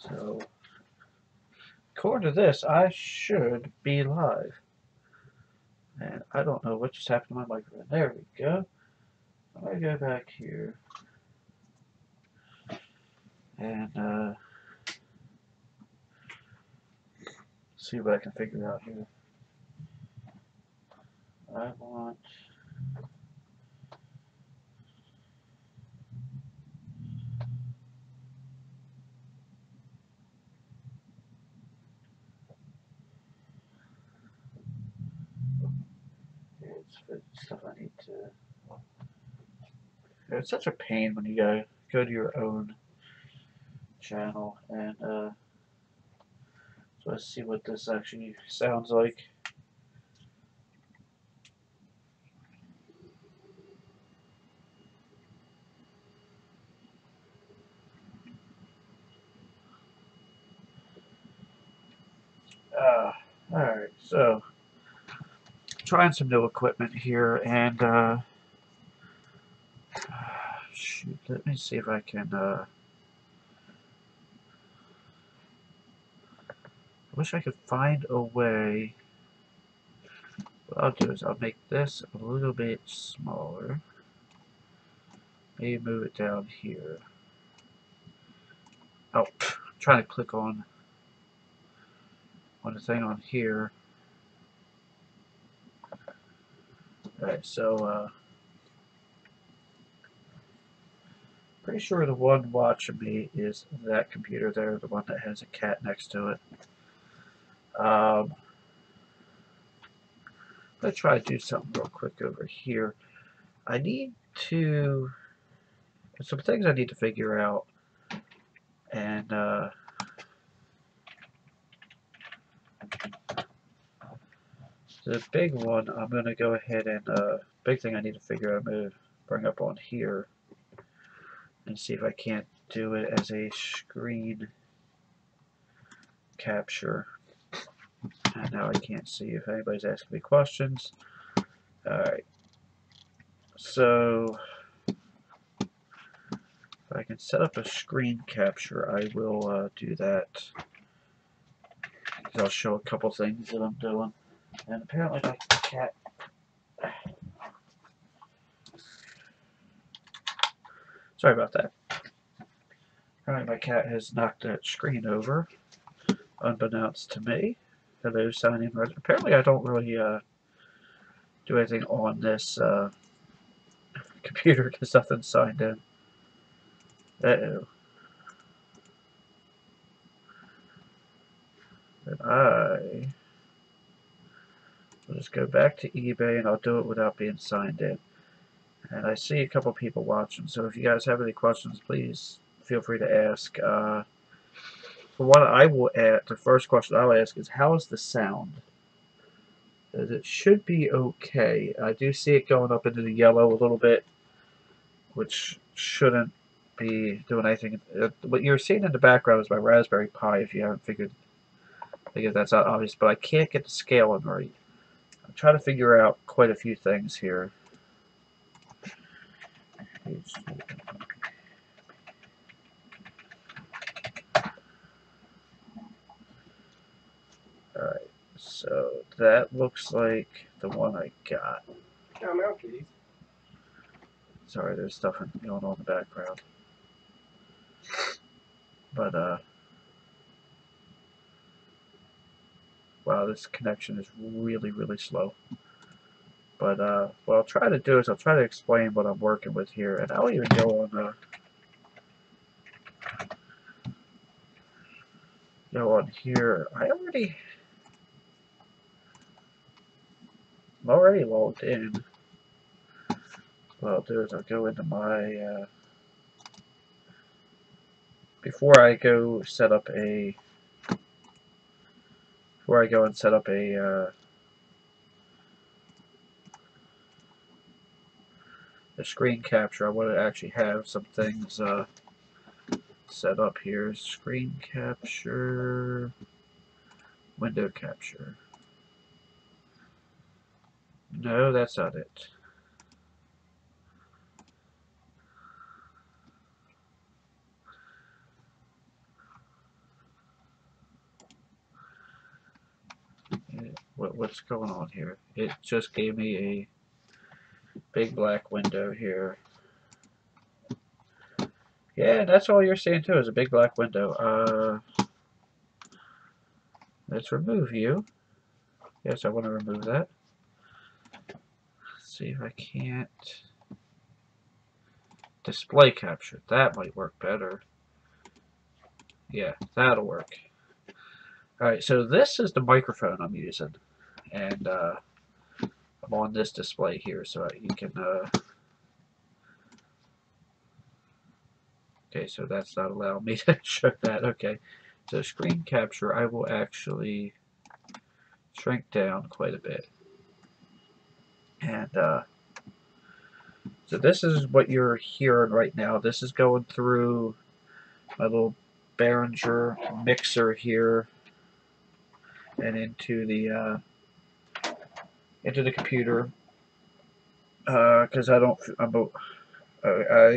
So, according to this, I should be live. And I don't know what just happened to my microphone. There we go. I'm going to go back here. And see what I can figure out here. I want... It's stuff I need to... It's such a pain when you gotta go to your own channel. And so let's see what this actually sounds like. Alright, so trying some new equipment here, and shoot, let me see if I can I wish I could find a way. What I'll do is I'll make this a little bit smaller, maybe move it down here. Oh, I'm trying to click on the thing on here. Alright, so pretty sure the one watching me is that computer there, the one that has a cat next to it. I'm going to try to do something real quick over here. I need to... some things I need to figure out. And the big one, I'm going to go ahead and big thing I need to figure out, I'm going to bring up on here and see if I can't do it as a screen capture. And now I can't see if anybody's asking me questions. Alright. So, if I can set up a screen capture, I will do that. I'll show a couple things that I'm doing. And apparently my cat... Sorry about that. Apparently my cat has knocked that screen over, unbeknownst to me. Hello, sign in. Apparently I don't really do anything on this computer because nothing's signed in. Uh-oh. And I will just go back to eBay and I'll do it without being signed in. And I see a couple people watching, so if you guys have any questions, please feel free to ask. For what I will add, the first question I'll ask is, how is the sound? Because it should be okay. I do see it going up into the yellow a little bit, which shouldn't be doing anything. What you're seeing in the background is my Raspberry Pi, if you haven't figured that's not obvious, but I can't get the scaling right. I'm trying to figure out quite a few things here. Alright, so that looks like the one I got. Sorry, there's stuff going on in the background. But, wow, this connection is really, really slow. But, what I'll try to do is I'll try to explain what I'm working with here, and I'll even go on here. I'm already logged in. What I'll do is I'll go into my, before I go and set up a screen capture, I want to actually have some things set up here. Screen capture, window capture. No, that's not it. what's going on here? It just gave me a big black window here. Yeah, that's all you're seeing too, is a big black window. Let's remove you. Yes, I want to remove that. Let's see if I can't display capture. That might work better. Yeah, that'll work. Alright, so this is the microphone I'm using. And I'm on this display here, so you can okay, so that's not allowing me to show that. Okay, so screen capture, I will actually shrink down quite a bit. And so this is what you're hearing right now. This is going through my little Behringer mixer here and into the computer, because I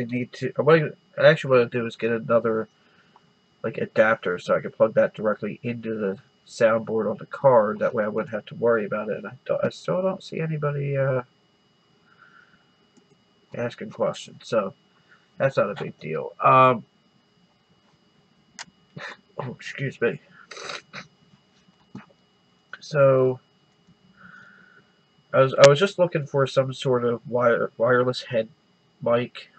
need to. What I actually want to do is get another like adapter so I can plug that directly into the soundboard on the card. That way I wouldn't have to worry about it. And I still don't see anybody asking questions, so that's not a big deal. Oh, excuse me. So I was just looking for some sort of wireless head mic.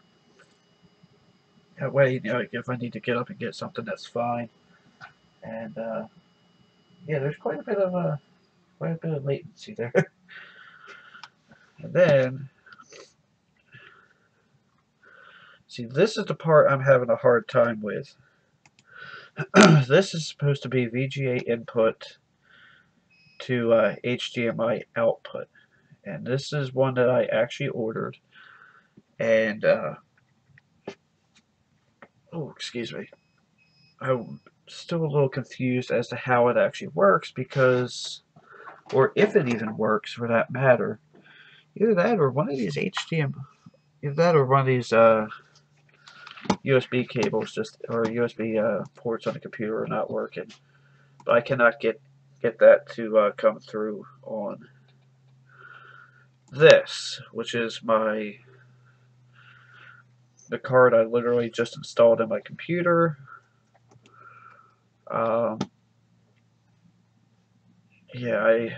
That way, you know, if I need to get up and get something, that's fine. And yeah, there's quite a bit of latency there. And then, see, this is the part I'm having a hard time with. This is supposed to be VGA input to HDMI output, and this is one that I actually ordered. And oh, excuse me, I'm still a little confused as to how it actually works, because, or if it even works for that matter. Either that or one of these either that or one of these USB cables or USB ports on the computer are not working. But I cannot get that to come through on this, which is the card I literally just installed in my computer. Yeah, I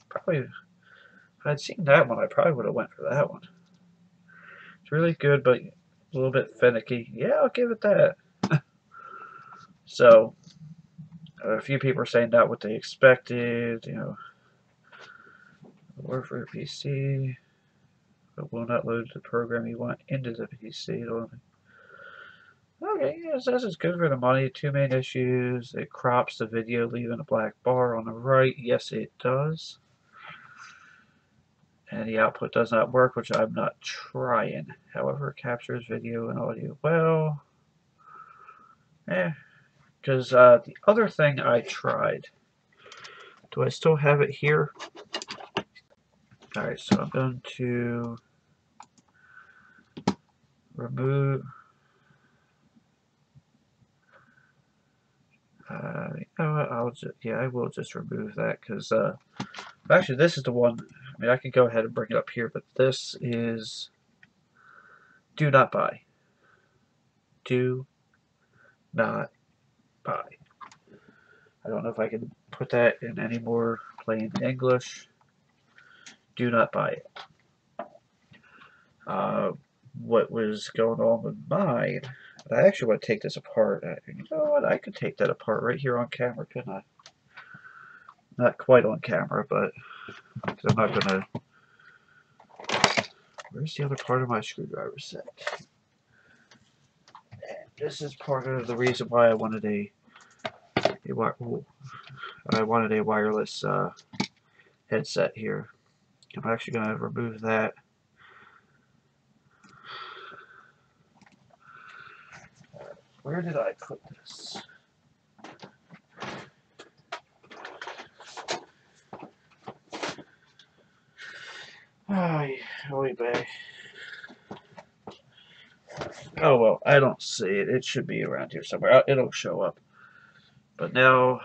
probably, if I'd seen that one, I probably would have went for that one. It's really good, but a little bit finicky. Yeah, I'll give it that. So, a few people are saying not what they expected, you know. Work for your PC, but will not load the program you want into the PC. Okay, yeah, it says it's good for the money. Two main issues. It crops the video, leaving a black bar on the right. Yes, it does. And the output does not work, which I'm not trying. However, it captures video and audio well. Because the other thing I tried. Do I still have it here? Alright, so I'm going to remove. You know what? I will just remove that, because actually this is the one. I mean, I can go ahead and bring it up here, but this is do not buy. Do not buy. I don't know if I can put that in any more plain English. Do not buy it. What was going on with mine? I actually want to take this apart. You know what? I could take that apart right here on camera, couldn't I? Not quite on camera, but because I'm not gonna. Where's the other part of my screwdriver set? And this is part of the reason why I wanted a wireless headset here. I'm actually gonna remove that. Where did I put this? Oh well, I don't see it. It should be around here somewhere. It'll show up. But now,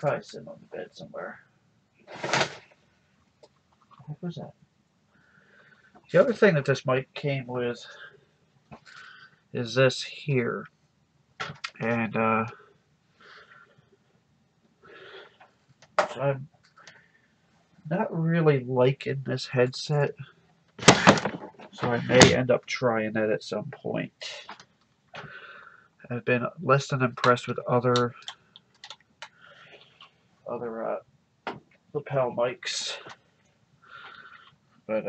probably sitting on the bed somewhere. What was that? The other thing that this mic came with is this here. And so I'm not really liking this headset, so I may end up trying it at some point. I've been less than impressed with other lapel mics, but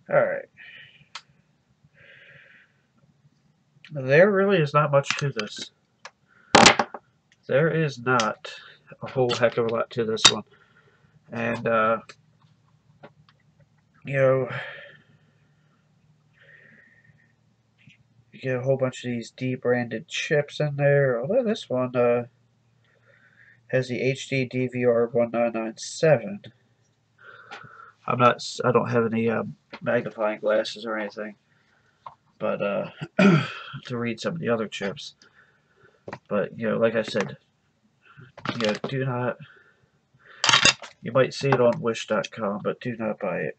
alright. There really is not much to this. There is not a whole heck of a lot to this one. And, you know, you get a whole bunch of these D-branded chips in there. Although this one has the HD DVR 1997. I don't have any magnifying glasses or anything, but to read some of the other chips. But, you know, like I said, you know, do not, you might see it on wish.com, but do not buy it.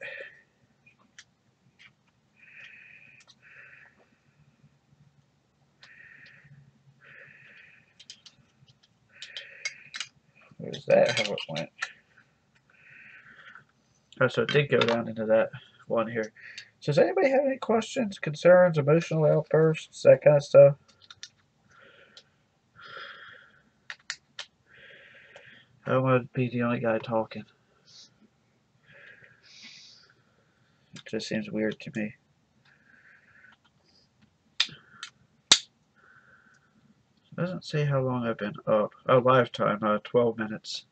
Where's that? How it went? Oh, so it did go down into that one here. So does anybody have any questions, concerns, emotional outbursts, that kind of stuff? I don't want to be the only guy talking. It just seems weird to me. It doesn't say how long I've been up. Oh, live time, 12 minutes.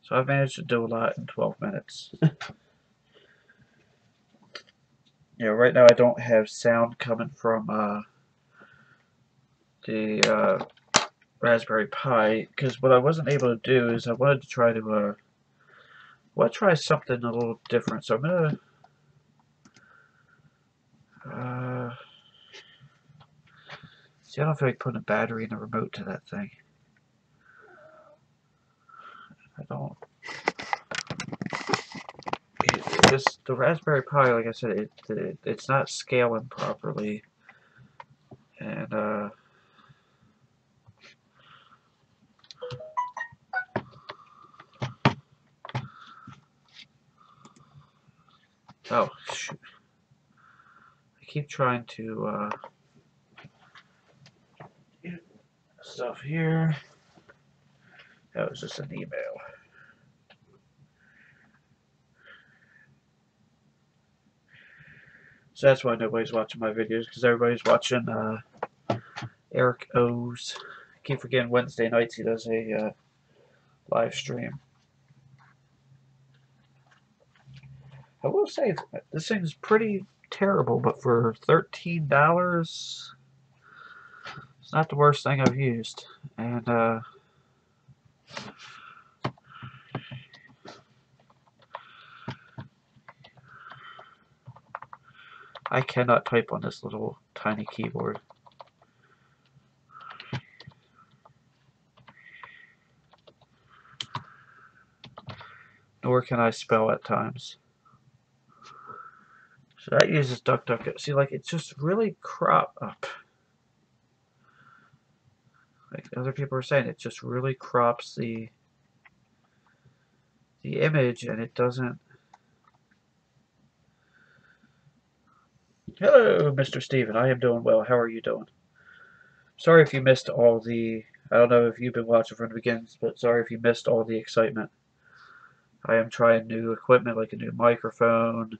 So I've managed to do a lot in 12 minutes. Yeah, right now I don't have sound coming from the Raspberry Pi, because what I wasn't able to do is I wanted to try to try something a little different. So I'm gonna see. I don't feel like putting a battery and a remote to that thing. I don't. The Raspberry Pi, like I said, it's not scaling properly, and oh shoot! I keep trying to stuff here. That was just an email. So that's why nobody's watching my videos, because everybody's watching Eric O's. I keep forgetting Wednesday nights he does a live stream. I will say this thing's pretty terrible, but for $13, it's not the worst thing I've used. And I cannot type on this little tiny keyboard. Nor can I spell at times. So that uses DuckDuckGo. See, like, it's just really cropped up. Like other people are saying, it just really crops the image, and it doesn't. Hello, Mr. Steven. I am doing well. How are you doing? Sorry if you missed all the... I don't know if you've been watching from the beginning, but sorry if you missed all the excitement. I am trying new equipment, like a new microphone,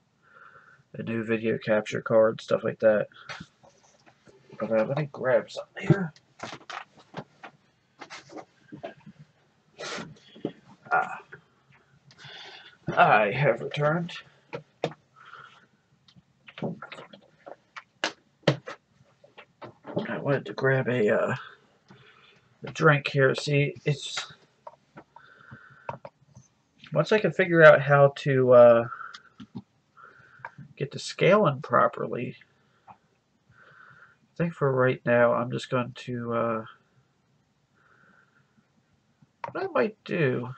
a new video capture card, stuff like that. But let me grab something here. I have returned. I wanted to grab a drink here. See, it's once I can figure out how to get the scaling properly. I think for right now, I'm just going to what I might do,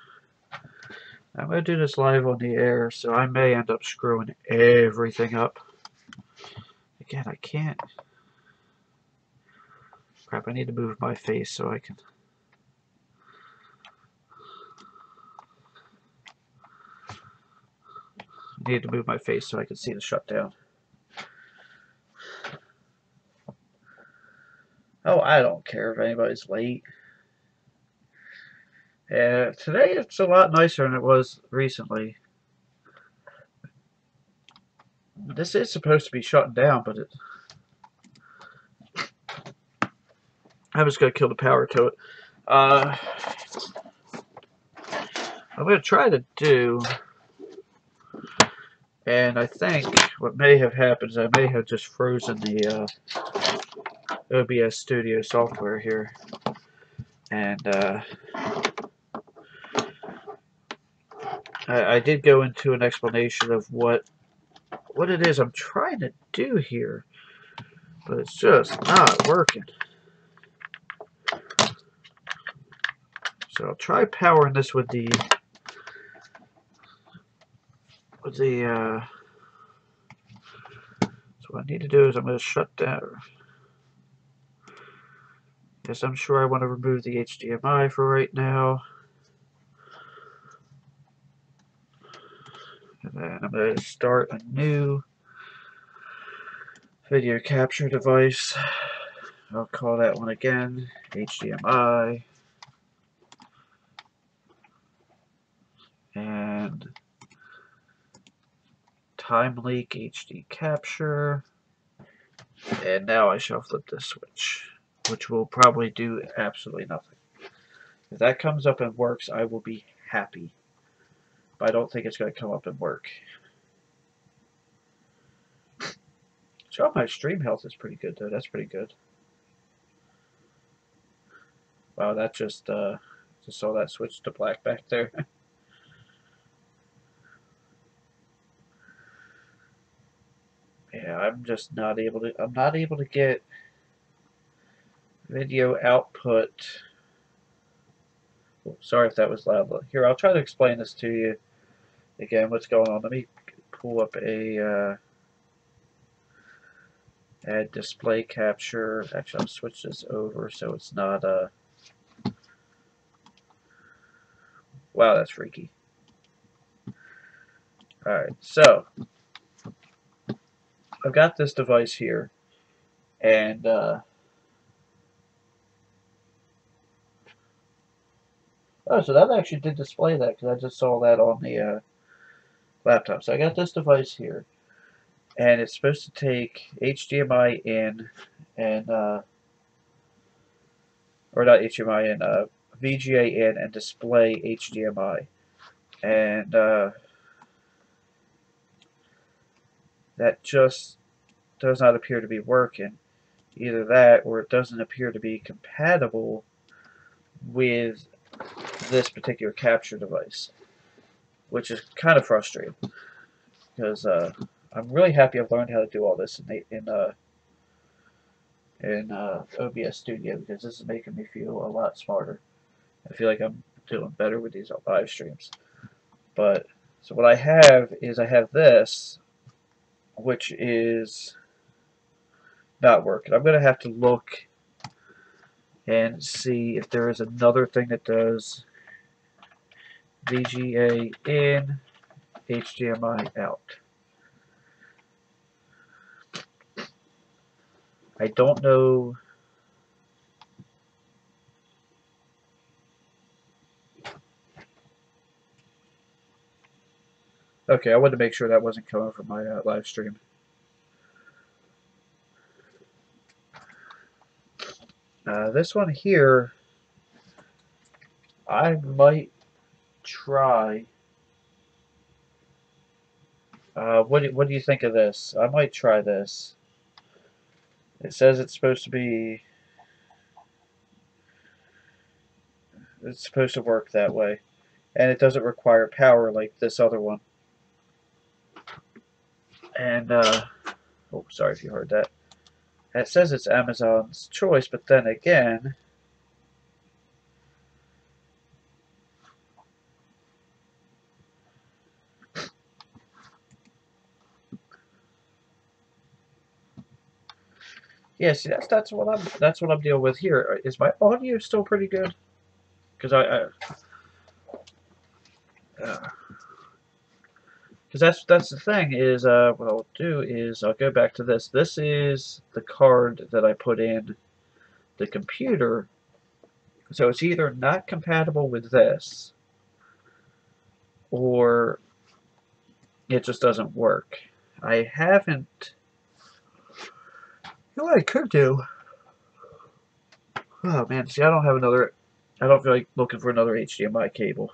I'm going to do this live on the air, so I may end up screwing everything up. Again, I can't. Crap, I need to move my face so I can. I need to move my face so I can see the shutdown. Oh, I don't care if anybody's late. Today it's a lot nicer than it was recently. This is supposed to be shutting down, but I'm just going to kill the power to it. I'm going to try to do, and I think what may have happened is I may have just frozen the OBS Studio software here. And I did go into an explanation of what it is I'm trying to do here, but it's just not working. So I'll try powering this with the so what I need to do is I'm going to shut down. Yes, I'm sure I want to remove the HDMI for right now. And then I'm going to start a new video capture device. I'll call that one again HDMI. And time leak HD capture. And now I shall flip this switch, which will probably do absolutely nothing. If that comes up and works, I will be happy. But I don't think it's going to come up and work. So my stream health is pretty good, though. That's pretty good. Wow, that just saw that switch to black back there. Yeah, I'm just not able to. I'm not able to get video output. Oh, sorry if that was loud. Here, I'll try to explain this to you again. What's going on? Let me pull up a add display capture. Actually, I'll switch this over so it's not wow, that's freaky. Alright, so I've got this device here, and oh, so that actually did display that because I just saw that on the laptop. So I got this device here, and it's supposed to take HDMI in and or not HDMI in, VGA in and display HDMI, and that just does not appear to be working. Either that, or it doesn't appear to be compatible with this particular capture device, which is kind of frustrating because I'm really happy I've learned how to do all this in OBS Studio, because this is making me feel a lot smarter. I feel like I'm doing better with these live streams. But so what I have is I have this, which is not working. I'm going to have to look and see if there is another thing that does VGA in, HDMI out. I don't know. Okay, I wanted to make sure that wasn't coming from my live stream. This one here, I might try. What do you think of this? I might try this. It says it's supposed to work that way, and it doesn't require power like this other one. And oh, sorry if you heard that. And it says it's Amazon's choice, but then again, Yeah, see, that's what I'm dealing with here. Is my audio still pretty good? Because uh, that's the thing is what I'll do is I'll go back to this. This is the card that I put in the computer, so it's either not compatible with this or it just doesn't work. I haven't. You know what I could do? Oh man, see, I don't have another. I don't feel like looking for another HDMI cable.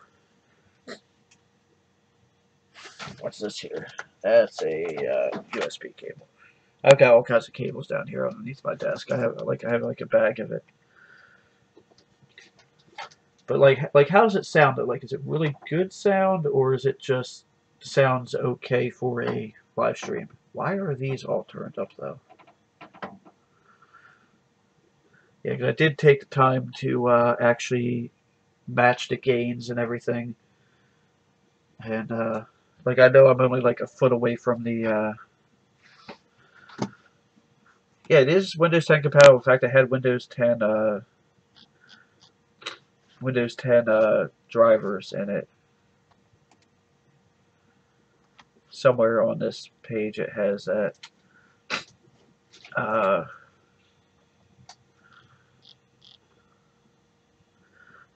What's this here? That's a USB cable. I've got all kinds of cables down here underneath my desk. I have like a bag of it. But like how does it sound? Like, is it really good sound, or is it just sounds okay for a live stream? Why are these all turned up though? Yeah, 'cause I did take the time to actually match the gains and everything, and like I know I'm only like a foot away from the. Yeah, it is Windows 10 compatible. In fact, I had Windows 10 drivers in it. Somewhere on this page it has that. Uh,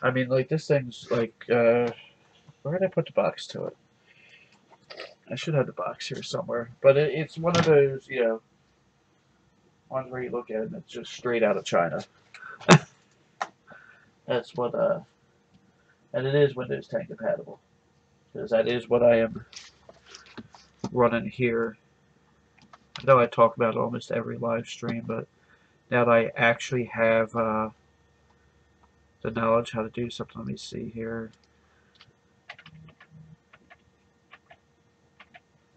I mean, like this thing's like, where did I put the box to it? I should have the box here somewhere, but it's one of those, ones where you look at it and it's just straight out of China. That's what, and it is Windows 10 compatible, because that is what I am running here. I know I talk about it almost every live stream, but now that I actually have the knowledge how to do something, let me see here.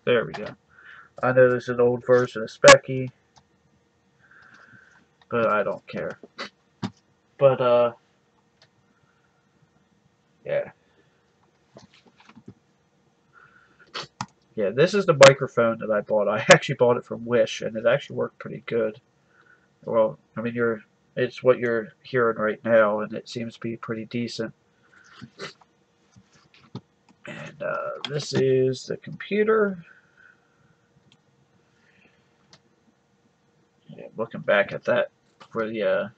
There we go. I know this is an old version of Speccy, but I don't care. But, yeah. Yeah, this is the microphone that I bought. I actually bought it from Wish, and it actually worked pretty good. Well, I mean, it's what you're hearing right now, and it seems to be pretty decent. And this is the computer. Yeah, looking back at that for the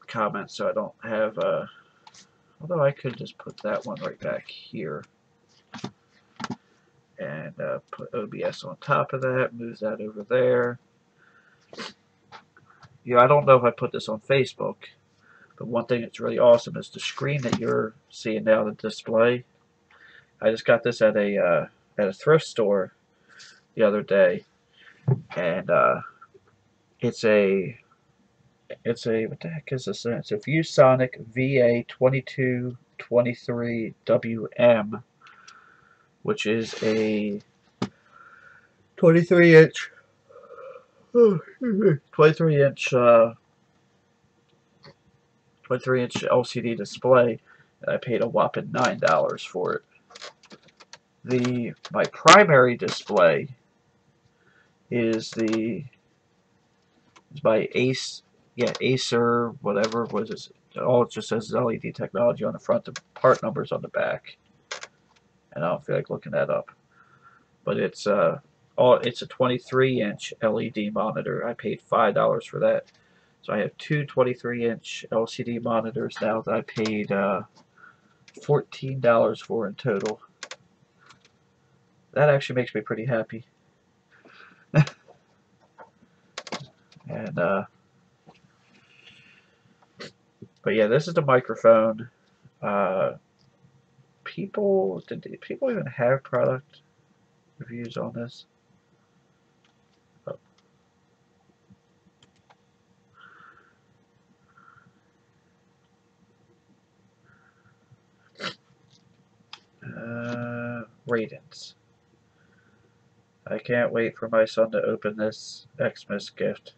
comments, so I don't have. Although I could just put that one right back here and put OBS on top of that. Move that over there. Yeah, I don't know if I put this on Facebook, but one thing that's really awesome is the screen that you're seeing now, the display. I just got this at a thrift store the other day, and it's a what the heck is this? It's a ViewSonic VA2223WM, which is a 23 inch 23 inch 23-inch LCD display, and I paid a whopping $9 for it. My primary display is by Acer, whatever was it? All it just says is LED technology on the front, the part numbers on the back, and I don't feel like looking that up. But it's a 23-inch LED monitor. I paid $5 for that. So I have two 23-inch LCD monitors now that I paid $14 for in total. That actually makes me pretty happy. And but yeah, this is the microphone. Did people even have product reviews on this? Ratings. I can't wait for my son to open this Xmas gift.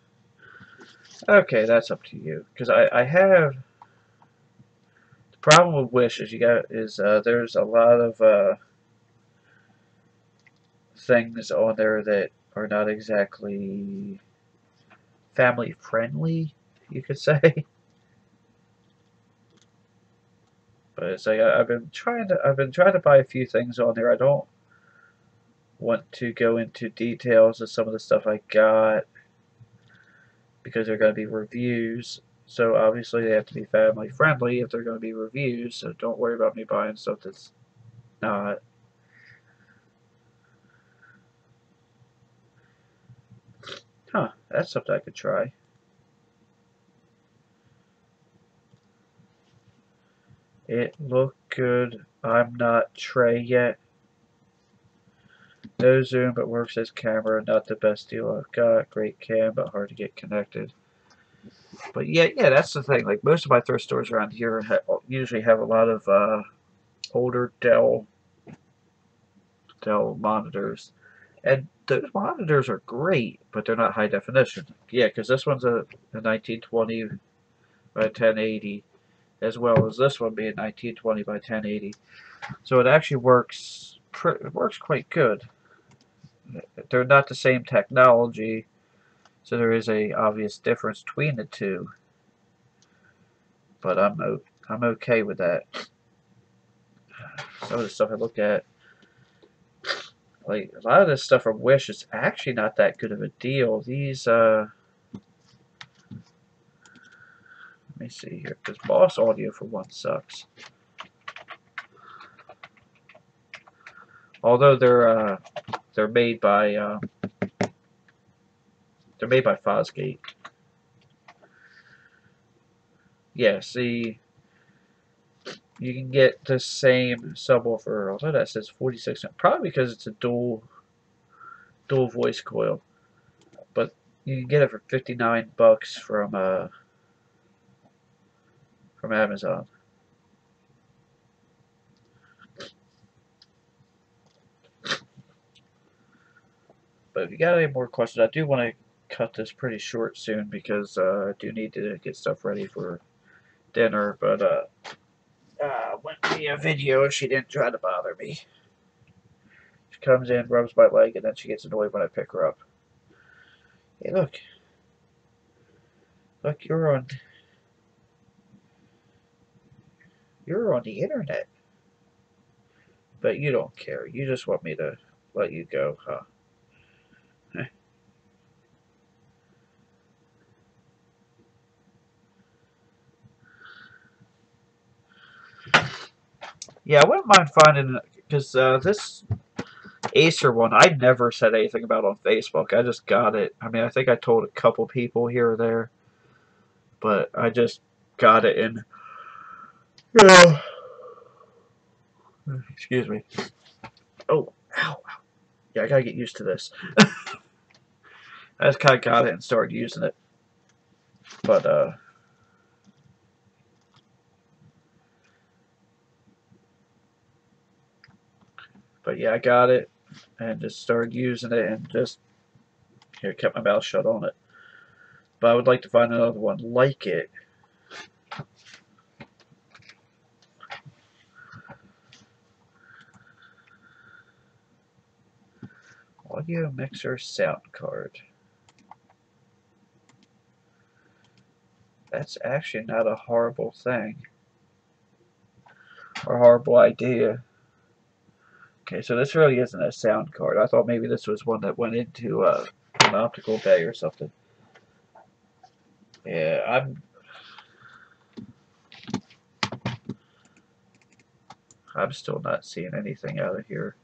Okay, that's up to you. Because I have the problem with Wish is there's a lot of things on there that are not exactly family friendly, you could say. But it's like I've been trying to buy a few things on there. I don't want to go into details of some of the stuff I got because they're going to be reviews. So obviously they have to be family friendly if they're going to be reviews. So don't worry about me buying stuff that's not. Huh, that's something I could try. It looked good. I'm not Trey yet. No zoom, but works as camera. Not the best deal I've got. Great cam, but hard to get connected. But yeah, that's the thing. Like most of my thrift stores around here usually have a lot of older Dell monitors, and those monitors are great, but they're not high definition. Yeah, because this one's a 1920 by 1080, as well as this one being 1920 by 1080. So it actually works. It works quite good. They're not the same technology, so there is a obvious difference between the two. But I'm okay with that. Some of the stuff I look at, like a lot of this stuff from Wish, is actually not that good of a deal. These let me see here, because Boss Audio for one sucks. Although they're made by Fosgate. Yeah, see, you can get the same subwoofer, although that says 46, probably because it's a dual voice coil. But you can get it for $59 from Amazon. But if you got any more questions, I do want to cut this pretty short soon because I do need to get stuff ready for dinner. But wouldn't be a video if she didn't try to bother me. She comes in, rubs my leg, and then she gets annoyed when I pick her up. Hey, look, you're on the internet, but you don't care. You just want me to let you go, huh? Yeah, I wouldn't mind finding, because this Acer one, I never said anything about on Facebook. I just got it. I mean, I think I told a couple people here or there, but I just got it in. Yeah. Excuse me. Oh, ow. Yeah, I gotta get used to this. I just kind of got it and started using it. But yeah, I got it and just started using it and just kept my mouth shut on it. But I would like to find another one like it. Audio mixer sound card. That's actually not a horrible thing. Or horrible idea. Okay, so this really isn't a sound card. I thought maybe this was one that went into an optical bay or something. Yeah, I'm still not seeing anything out of here.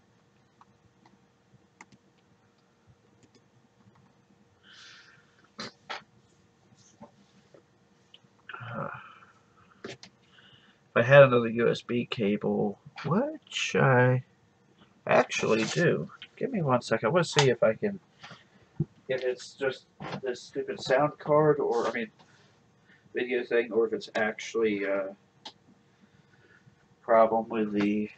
If I had another USB cable, which I actually do. Give me 1 second. I want to see if it's just this stupid sound card, or, I mean, video thing, or if it's actually a problem with the...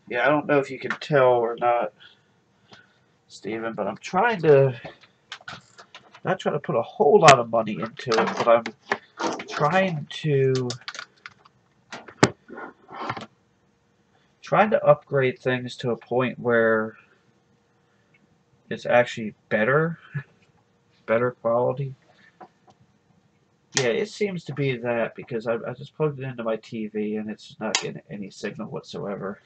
Yeah, I don't know if you can tell or not, Steven, but I'm not trying to put a whole lot of money into it, but I'm trying to trying to upgrade things to a point where it's actually better quality. Yeah, it seems to be that because I just plugged it into my TV and it's not getting any signal whatsoever.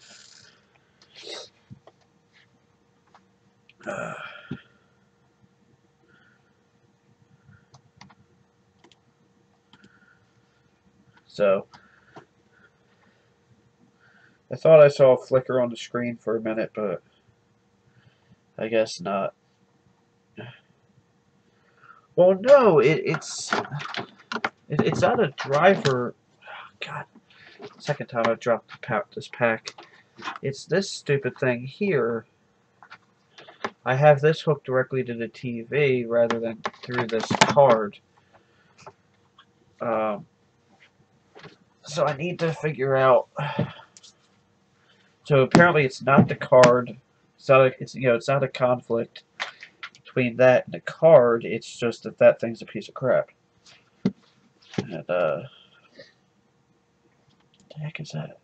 So I thought I saw a flicker on the screen for a minute, but I guess not. Well, no, it's not a driver. God, second time I've dropped this pack. It's this stupid thing here. I have this hooked directly to the TV rather than through this card. So I need to figure out. So apparently it's not the card. It's not it's not a conflict between that and the card. It's just that thing's a piece of crap. And what the heck is that?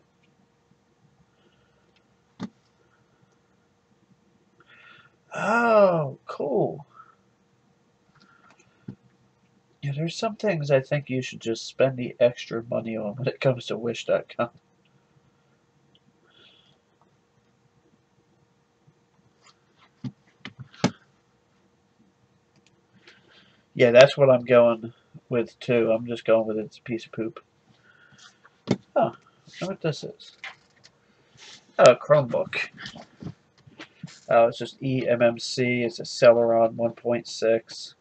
Oh, cool. Yeah, there's some things I think you should just spend the extra money on when it comes to Wish.com. Yeah, that's what I'm going with too. I'm just going with it's a piece of poop. Oh, I know what this is. Oh, Chromebook. Oh, it's just eMMC. It's a Celeron 1.6.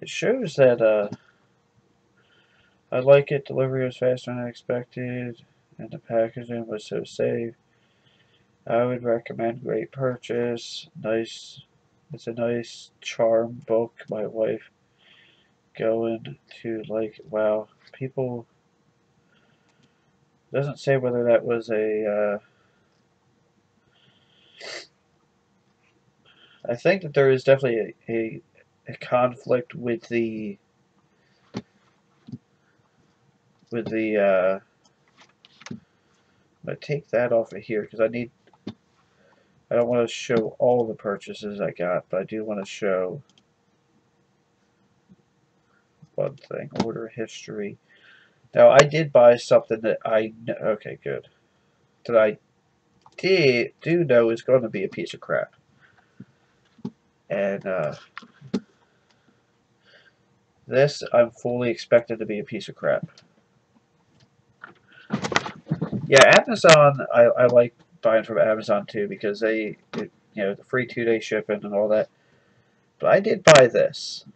It shows that I like it. Delivery was faster than I expected, and the packaging was so safe. I would recommend. Great purchase. Nice. It's a nice charm book. My wife going to like. Wow, people. Doesn't say whether that was a. I think that there is definitely a conflict with the I'm gonna take that off of here because I don't want to show all the purchases I got, but I do want to show one thing. Order history. Now I did buy something that okay, good. That I do know is going to be a piece of crap. And this I'm fully expected to be a piece of crap. Yeah, Amazon I like buying from Amazon too because the free 2-day shipping and all that. But I did buy this,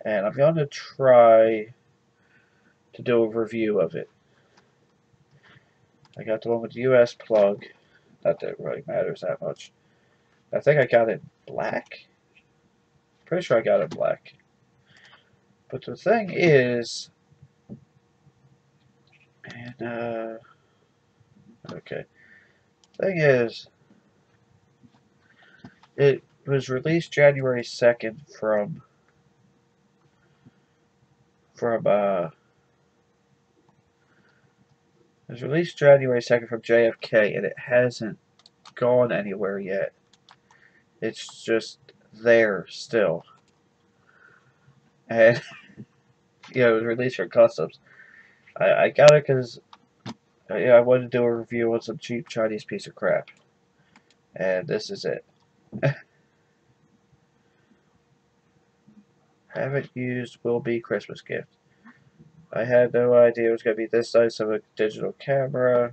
and I'm going to try to do a review of it. I got the one with the US plug. Not that it really matters that much. I think I got it black. Pretty sure I got it black. But the thing is, and okay, thing is, it was released January 2nd from it was released January 2nd from JFK, and it hasn't gone anywhere yet. It's just there still. And, it was released from Customs. I got it because I wanted to do a review on some cheap Chinese piece of crap. And this is it. Haven't used, will be Christmas gift. I had no idea it was going to be this nice of a digital camera.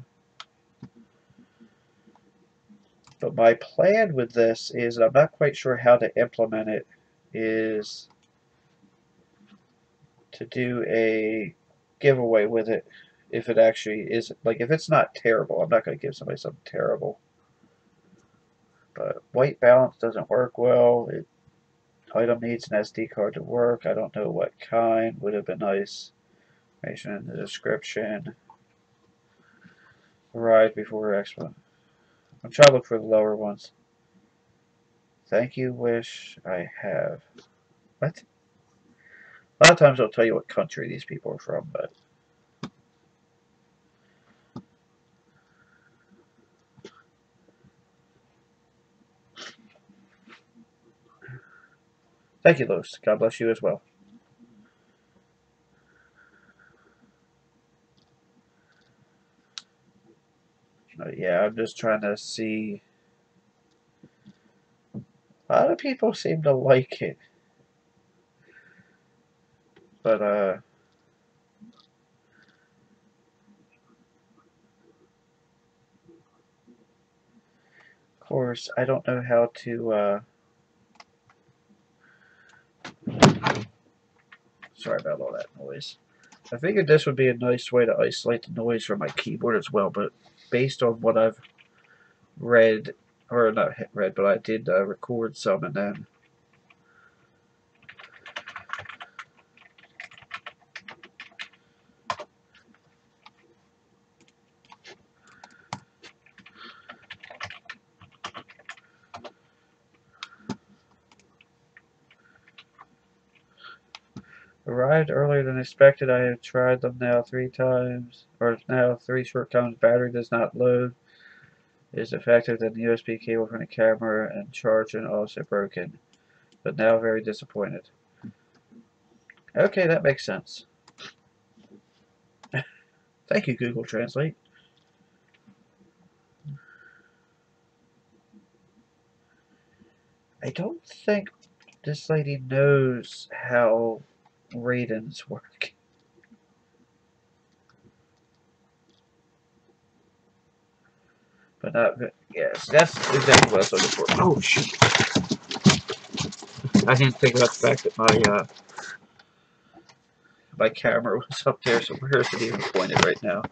But my plan with this is, and I'm not quite sure how to implement it, is to do a giveaway with it. If it actually is, like, if it's not terrible, I'm not going to give somebody something terrible. But white balance doesn't work well. Item needs an SD card to work. I don't know what kind. Would have been nice. Information in the description. Arrived before Expo. I'm trying to look for the lower ones. Thank you, wish I have. What? A lot of times I'll tell you what country these people are from, but... Thank you, Lewis. God bless you as well. Yeah, I'm just trying to see... A lot of people seem to like it. But, of course, I don't know how to, Sorry about all that noise. I figured this would be a nice way to isolate the noise from my keyboard as well, but based on what I've read, or not read, but I did record some, and then arrived earlier than expected. I have tried them now 3 times, or now 3 short times. Battery does not load. It is effective than the USB cable from the camera, and charging also broken. But now very disappointed. Okay, that makes sense. Thank you, Google Translate. I don't think this lady knows how Raidens work. But not, yes, that's exactly what I was looking for. Oh, shoot. I didn't think about the fact that my camera was up there, so where is it even pointed right now?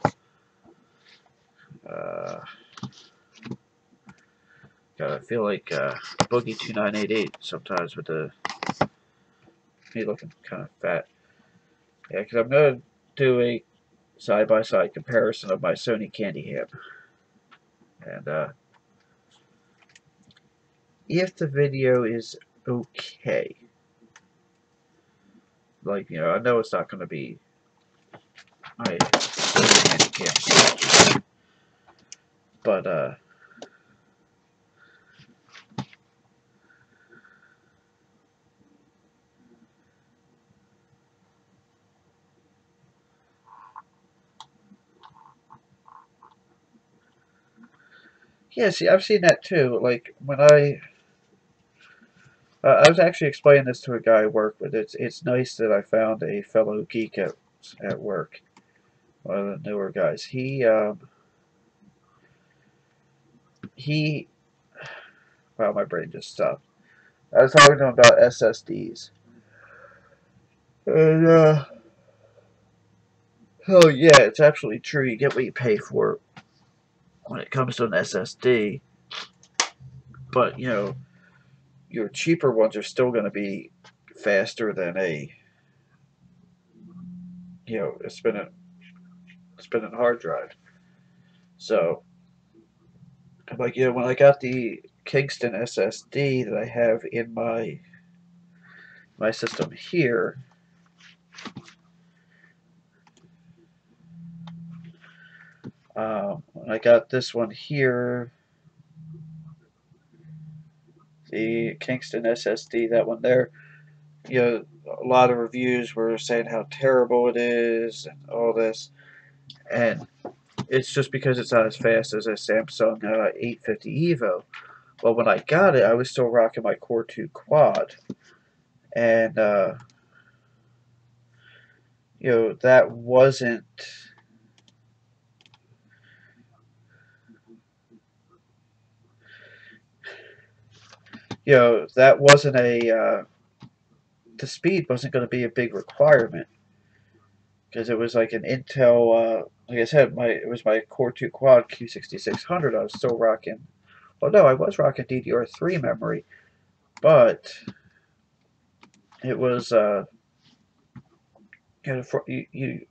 God, I feel like Boogie 2988 sometimes with me looking kind of fat. Yeah, because I'm going to do a side-by-side comparison of my Sony Candyham. And if the video is okay, like, I know it's not going to be my Sony Handycam, but yeah, see, I've seen that too. Like, when I was actually explaining this to a guy I work with. It's nice that I found a fellow geek at work, one of the newer guys. He wow, my brain just stopped. I was talking to him about SSDs, and oh yeah, it's absolutely true. You get what you pay for when it comes to an SSD, but your cheaper ones are still going to be faster than a spinning hard drive. So, like, when I got the Kingston SSD that I have in my system here, when I got this one here, the Kingston SSD, that one there, a lot of reviews were saying how terrible it is and all this, and it's just because it's not as fast as a Samsung 850 EVO. Well, when I got it, I was still rocking my Core 2 Quad, and that wasn't that wasn't the speed wasn't going to be a big requirement because it was like an Intel. Like I said, it was my Core 2 Quad Q6600. I was still rocking. Well, no, I was rocking DDR3 memory, but it was it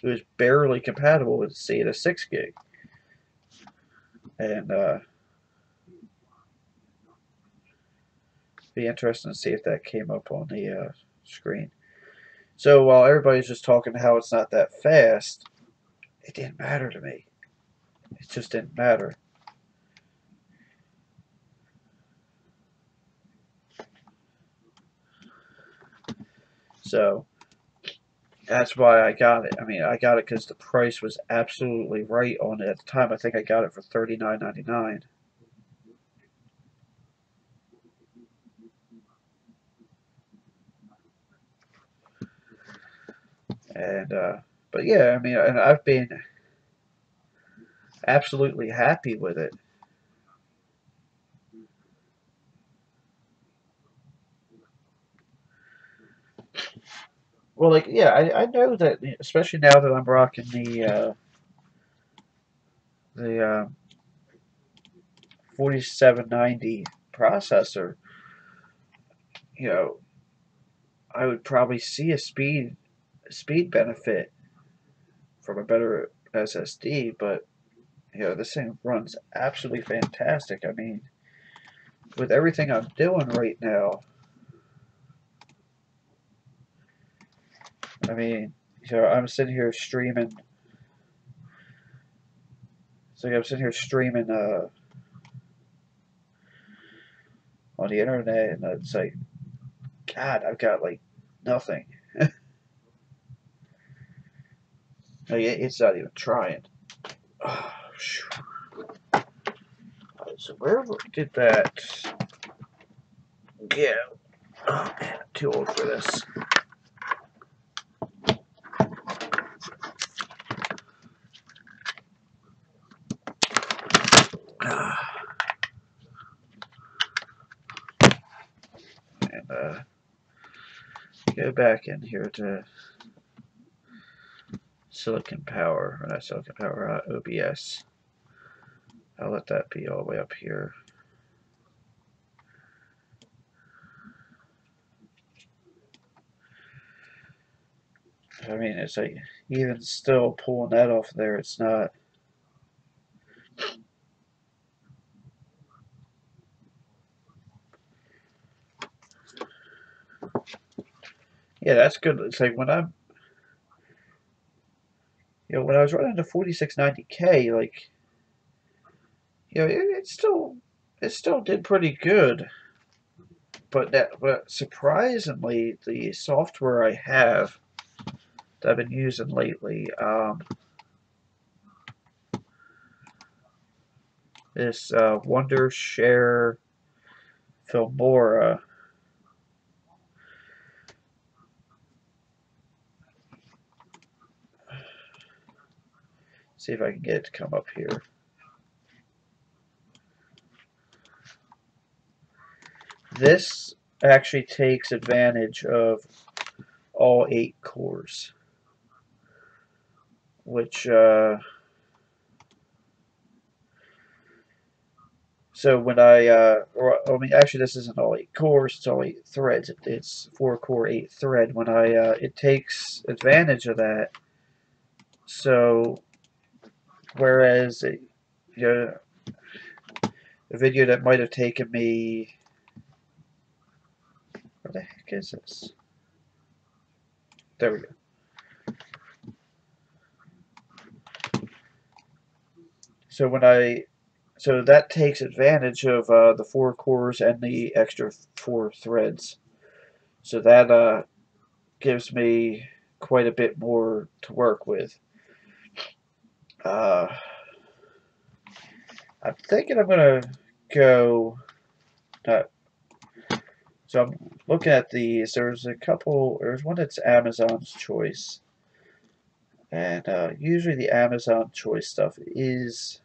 was barely compatible with SATA 6 gig, and Be interesting to see if that came up on the screen. So while everybody's just talking how it's not that fast, it didn't matter to me. It just didn't matter. So that's why I got it. I mean, I got it because the price was absolutely right on it at the time. I think I got it for $39.99. And but yeah, I mean, and I've been absolutely happy with it. Well, like, yeah, I know that, especially now that I'm rocking the 4790 processor, you know, I would probably see a speed benefit from a better SSD, but this thing runs absolutely fantastic. I mean, with everything I'm doing right now, I mean, I'm sitting here streaming. So I'm sitting here streaming on the internet, and it's like, God, I've got like nothing. Like, it's not even trying. Oh, so where did that go? Oh man, I'm too old for this. And go back in here to Silicon Power, or not Silicon Power, OBS. I'll let that be all the way up here. I mean, it's like, even still pulling that off there, it's not. Yeah, that's good. It's like when when I was running the 4690K, like, it still did pretty good. But surprisingly, the software I have that I've been using lately, this Wondershare Filmora. See if I can get it to come up here. This actually takes advantage of all 8 cores, which so when I mean, actually, this isn't all 8 cores; it's all 8 threads. It's 4-core, 8-thread. When it takes advantage of that. So whereas a video that might have taken me, where the heck is this? There we go. So so that takes advantage of the 4 cores and the extra 4 threads. So that gives me quite a bit more to work with. I'm thinking I'm gonna go. So I'm looking at these. There's a couple. There's one that's Amazon's Choice, and usually the Amazon Choice stuff is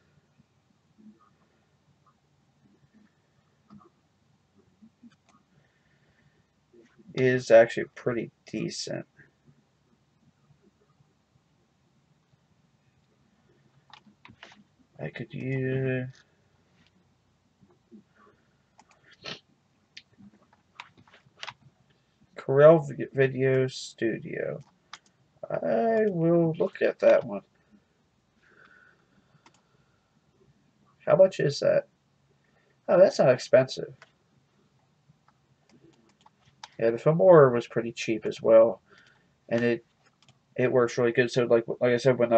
actually pretty decent. I could use Corel Video Studio. I will look at that one. How much is that? Oh, that's not expensive. Yeah, the Filmora was pretty cheap as well, and it works really good. So like I said, when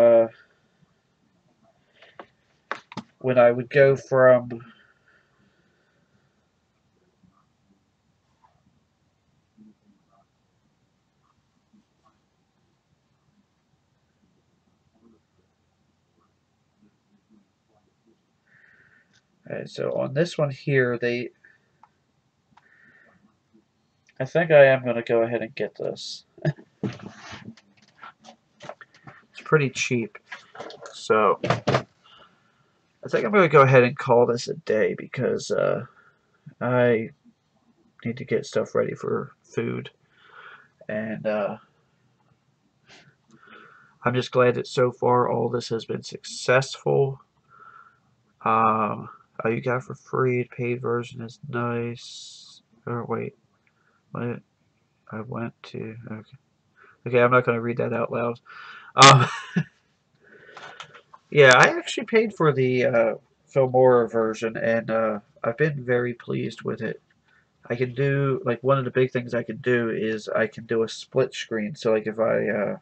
I would go from so on this one here, I think I am going to go ahead and get this. It's pretty cheap, so I think I'm going to go ahead and call this a day because I need to get stuff ready for food, and I'm just glad that so far all this has been successful. Oh, you got for free. Paid version is nice. Oh wait, what? I went to okay. Okay, I'm not going to read that out loud. Um, yeah, I actually paid for the Filmora version, and I've been very pleased with it. I can do like one of the big things I can do is I can do a split screen. So like if I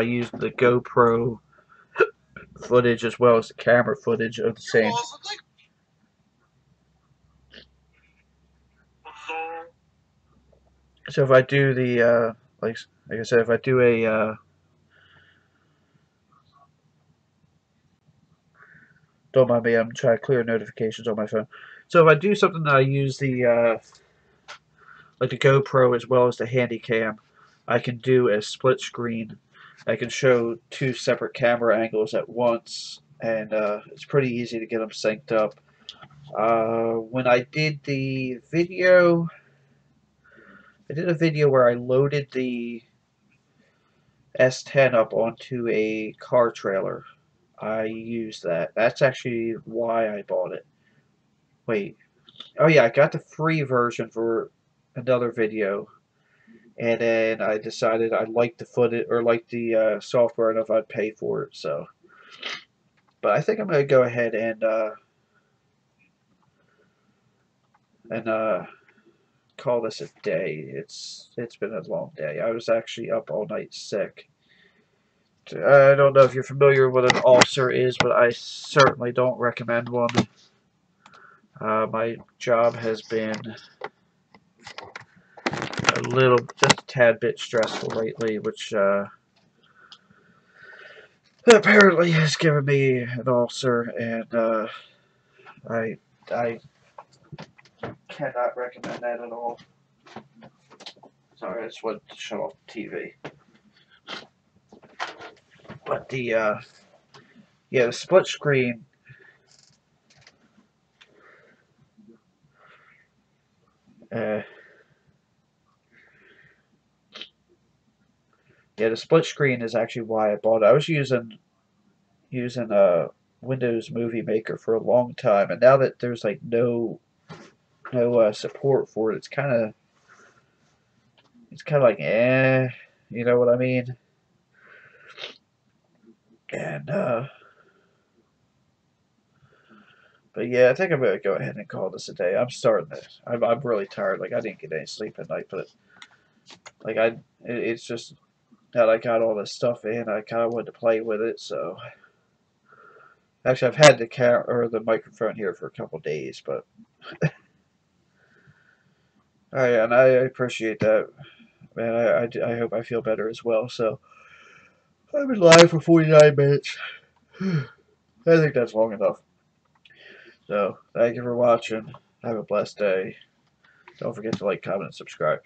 use the GoPro footage as well as the camera footage of the same. So if I do the like I said, if I do a don't mind me, I'm trying to clear notifications on my phone. So if I do something that I use the like the GoPro as well as the Handycam, I can do a split screen. I can show two separate camera angles at once, and it's pretty easy to get them synced up. When I did the video, I did a video where I loaded the S10 up onto a car trailer. I used that. That's actually why I bought it. Wait. Oh yeah, I got the free version for another video, and then I decided I liked the footage or liked the software enough I'd pay for it. So, but I think I'm gonna go ahead and call this a day. It's been a long day. I was actually up all night sick. I don't know if you're familiar with what an ulcer is, but I certainly don't recommend one. My job has been just a tad bit stressful lately, which apparently has given me an ulcer, and I I cannot recommend that at all. Sorry, I just wanted to shut off the TV. But the split screen. Uh, yeah, the split screen is actually why I bought it. I was using a Windows Movie Maker for a long time, and now that there's like no support for it, it's kind of like you know what I mean? And but yeah, I think I'm gonna go ahead and call this a day. I'm starting to. I'm really tired. Like I didn't get any sleep at night, but like it's just that I got all this stuff in. I kind of wanted to play with it, so actually I've had the the microphone here for a couple days, but and I appreciate that, man. I hope I feel better as well. So I've been live for 49 minutes. I think that's long enough. So thank you for watching. Have a blessed day. Don't forget to like, comment, and subscribe.